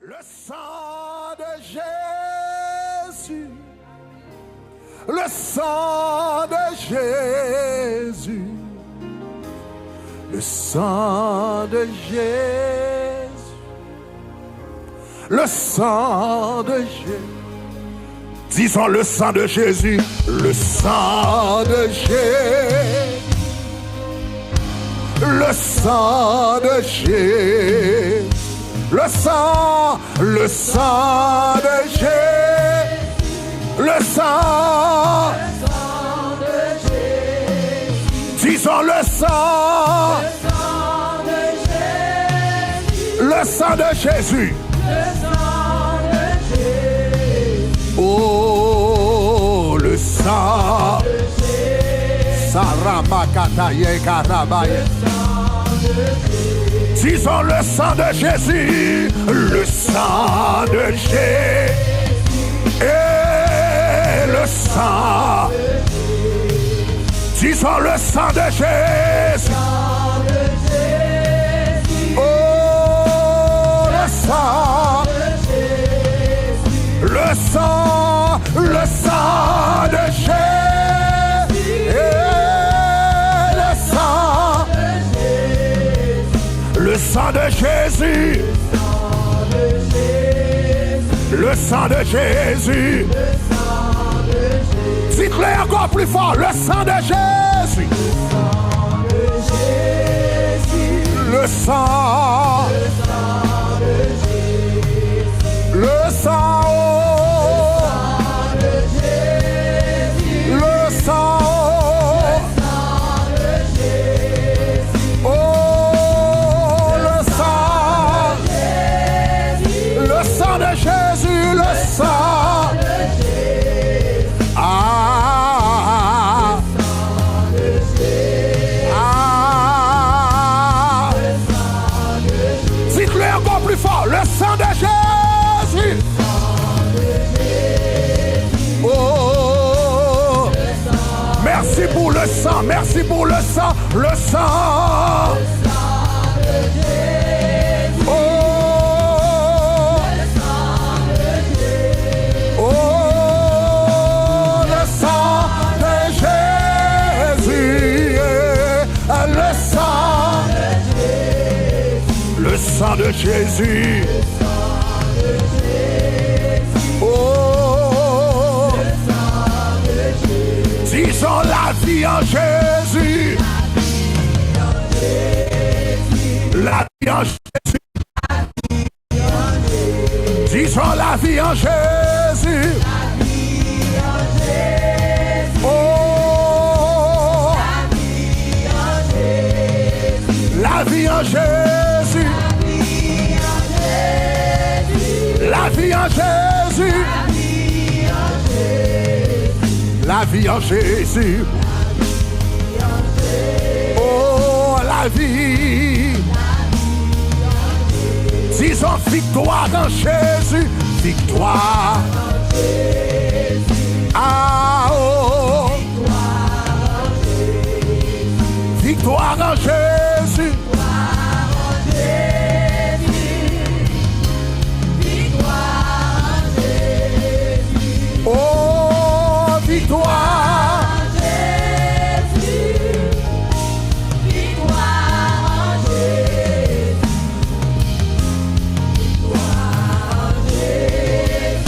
Le sang de Jésus, le sang de Jésus, le sang de Jésus, le sang de Jésus. Disons le sang de Jésus, le sang de Jésus, le sang de Jésus, le sang de Jésus, le sang de Jésus. Disons le sang de Jésus, le sang de Jésus. Oh, le sang de Jésus. Saramakataye karabaye. Disons le sang de Jésus, le sang de Jésus. Et le sang. Disons le sang de Jésus. Oh, le sang. Le sang de Jésus, et le sang de Jésus, le sang de Jésus, dites-le encore plus fort, le sang de Jésus, le sang, le sang. Merci pour le sang, le sang. De Jésus. Oh, le sang de Jésus. Oh, le sang de Jésus. Le sang de Jésus. Le sang de Jésus. Disons la vie en Jésus. La vie en Jésus. Disons la vie en Jésus. Oh, la vie en Jésus. La vie en Jésus. La vie en Jésus. Oh, la vie. Disons victoire en Jésus. Victoire. Ah, oh. Victoire en Jésus. Oh, victoire. Jésus. Victoire en Jésus. Victoire en Jésus.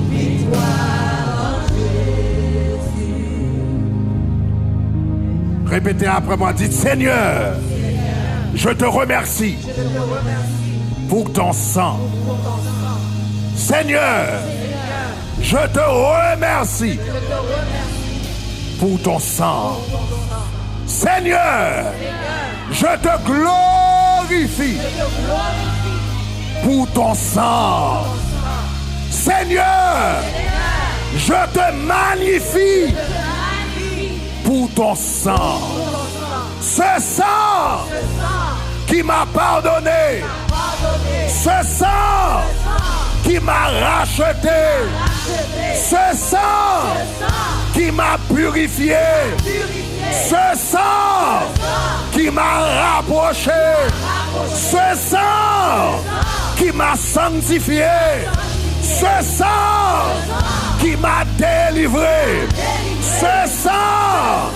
Victoire en Jésus. Répétez après moi, dites Seigneur, je te remercie pour ton sang. Seigneur, je te remercie pour ton sang. Seigneur, je te glorifie pour ton sang. Seigneur, je te magnifie pour ton sang. Ce sang qui m'a pardonné. Ce sang qui m'a racheté. Ce sang qui m'a purifié. Ce sang qui m'a rapproché. Ce sang m'a sanctifié, ce sang qui m'a délivré, ce sang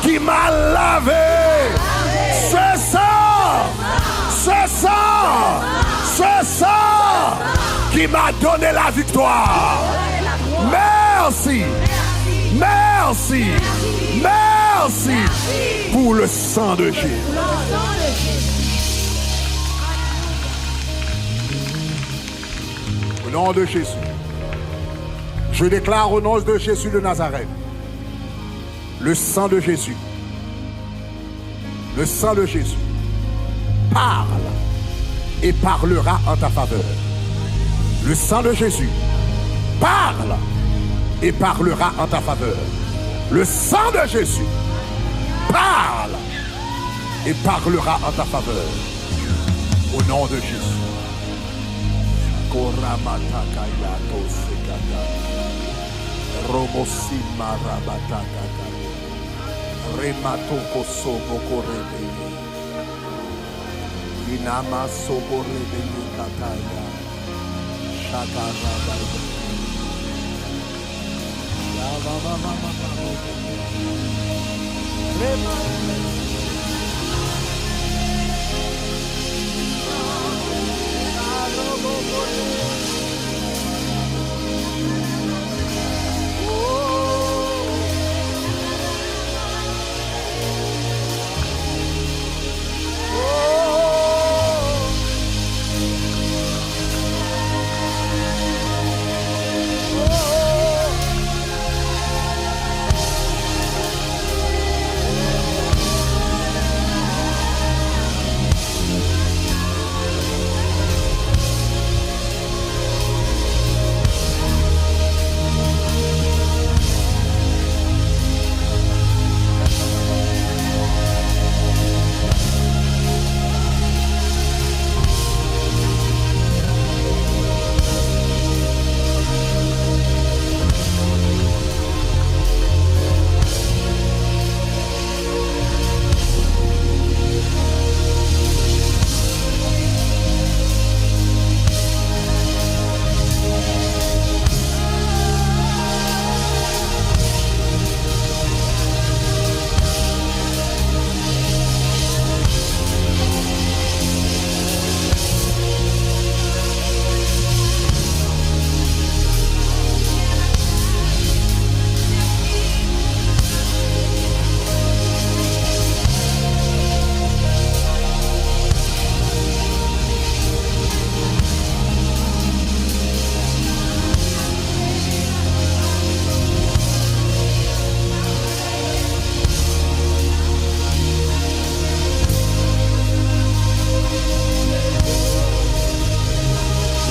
qui m'a lavé, ce sang qui m'a donné la victoire. Merci, merci, merci pour le sang de Jésus. Au nom de Jésus, je déclare au nom de Jésus de Nazareth, le sang de Jésus, le sang de Jésus parle et parlera en ta faveur. Le sang de Jésus parle et parlera en ta faveur. Le sang de Jésus parle et parlera en ta faveur. Au nom de Jésus. Inama soborebe kataya shakaraba ya baba mama rema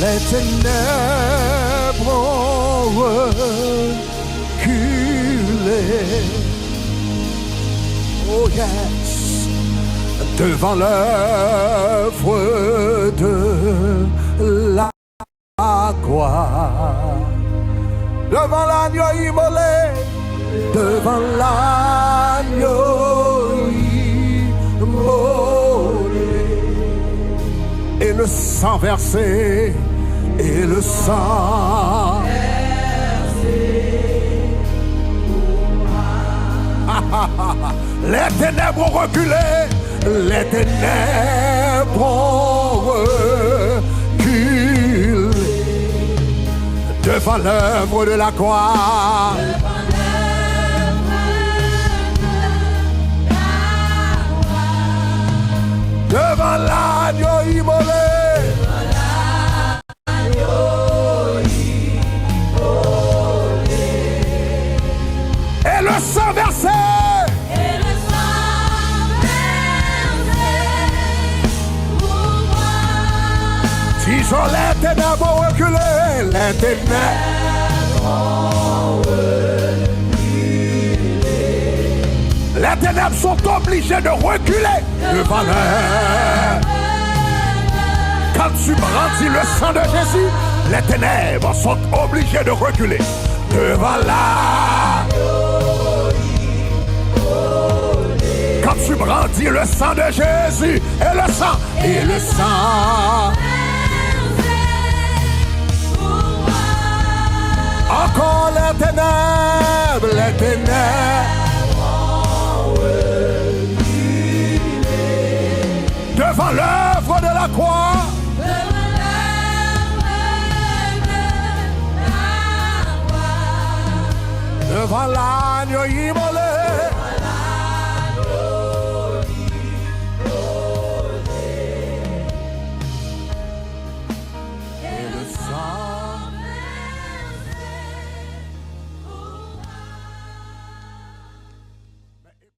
Les ténèbres ont reculé. Oh yes, devant l'œuvre de la gloire, devant l'agneau immolé, devant l'agneau immolé, et le sang versé. Et le sang les ténèbres ont reculé, les ténèbres ont reculé devant l'œuvre de la croix. Devant l'agneau immolé. Et le sang versé. Et le sang versé pour moi. Disons les ténèbres ont reculé. Les ténèbres ont reculé. Les ténèbres sont obligées de reculer devant l'œuvre. Quand tu brandis le sang de Jésus, les ténèbres sont obligées de reculer devant la. Quand tu brandis le sang de Jésus et le sang devant l'œuvre de la croix, devant l'agneau immolé,